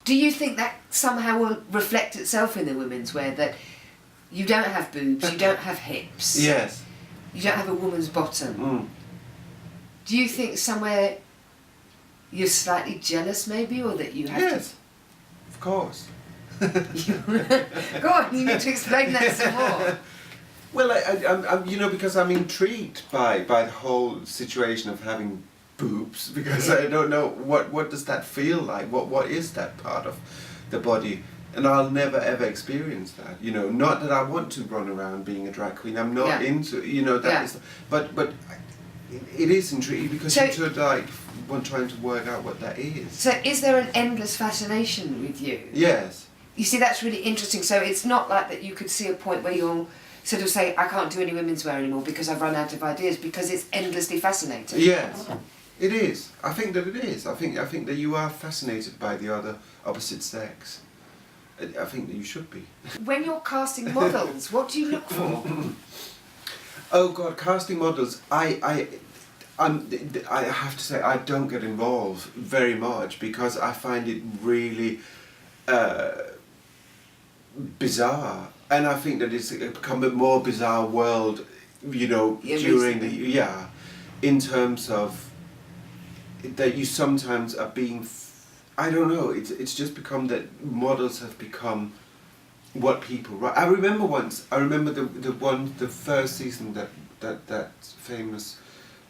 Do you think that somehow will reflect itself in the women's wear, that you don't have boobs, you don't have hips, Yes. you don't have a woman's bottom? Mm. Do you think somewhere you're slightly jealous maybe, or that you have Yes, of course. to... Go on, you need to explain that some more. Well, I'm you know, because I'm intrigued by the whole situation of having boobs, because I don't know what does that feel like, what is that part of the body, and I'll never ever experience that, you know. Not that I want to run around being a drag queen, I'm not into, you know, that is, but it is intriguing, because So, you sort of like one trying to work out what that is. So is there an endless fascination with you? Yes. You see, that's really interesting. So it's not like that you could see a point where you'll sort of say, I can't do any women's wear anymore because I've run out of ideas, because it's endlessly fascinating. Yes, it is. I think that it is. I think that you are fascinated by the opposite sex. I think that you should be. When you're casting models, what do you look for? Oh God, casting models. I have to say I don't get involved very much, because I find it really bizarre, and I think that it's become a more bizarre world, you know, during the in terms of that you sometimes are being, I don't know, it's just become that models have become what people write. I remember the first season that famous,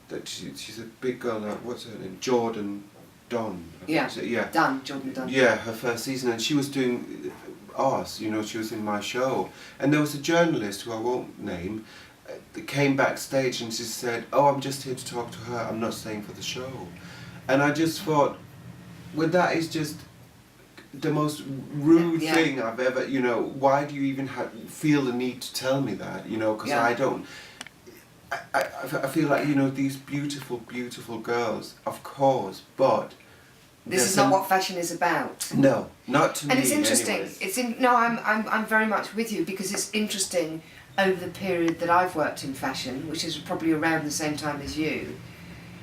that she's a big girl now, what's her name, Jordan Dunn. Jordan Dunn. Yeah, her first season, and she was doing Oz, you know, she was in my show, and there was a journalist who I won't name that came backstage, and she said, oh, I'm just here to talk to her, I'm not staying for the show. And I just thought, well, that is just the most rude thing I've ever, you know, why do you even feel the need to tell me that, you know, because I don't, I feel like, you know, these beautiful, beautiful girls, of course, but this is not what fashion is about. No, not to me. And it's interesting. Anyways. I'm very much with you, because it's interesting over the period that I've worked in fashion, which is probably around the same time as you,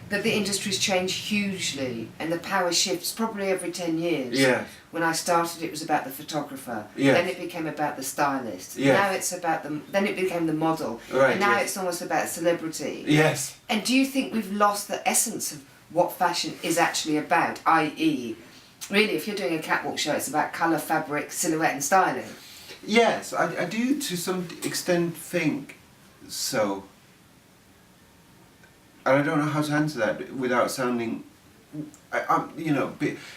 that the industry's changed hugely, and the power shifts probably every 10 years. Yeah. When I started, it was about the photographer. Yes. Then it became about the stylist. Yes. Now it's about then it became the model. Right, and now yes. it's almost about celebrity. Yes. And do you think we've lost the essence of what fashion is actually about, i.e., really, if you're doing a catwalk show, it's about colour, fabric, silhouette and styling? Yes, I do to some extent think so. And I don't know how to answer that without sounding, I'm, you know,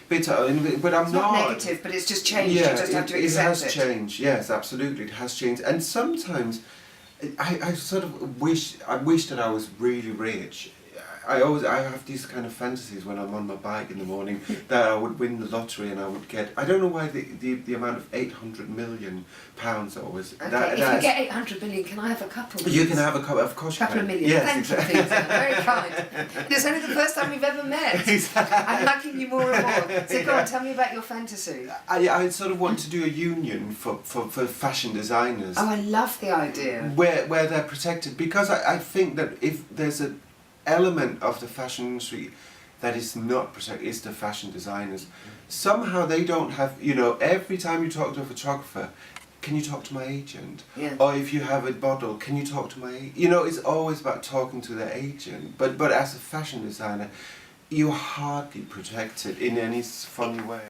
bitter, but I'm it's not. not negative, but it's just changed, Yeah, you just have to accept it has changed, yes, absolutely, it has changed. And sometimes, I sort of wish that I was really rich. I have these kind of fantasies when I'm on my bike in the morning that I would win the lottery and I would get, I don't know why the amount of £800 million always. Okay, if you get 800 million, can I have a couple? You can have a couple, of course you can. Couple of million, yes, thank exactly. you, Peter, very kind. It's only the first time we've ever met. Exactly. I'm liking you more and more. So go on, tell me about your fantasy. I sort of want to do a union for fashion designers. Oh, I love the idea. Where they're protected, because I think that if there's an element of the fashion industry that is not protected, is the fashion designers. Somehow they don't have, you know, every time you talk to a photographer, can you talk to my agent? Yeah. Or if you have a model, can you talk to my agent? You know, it's always about talking to the agent. But as a fashion designer, you're hardly protected in any funny way.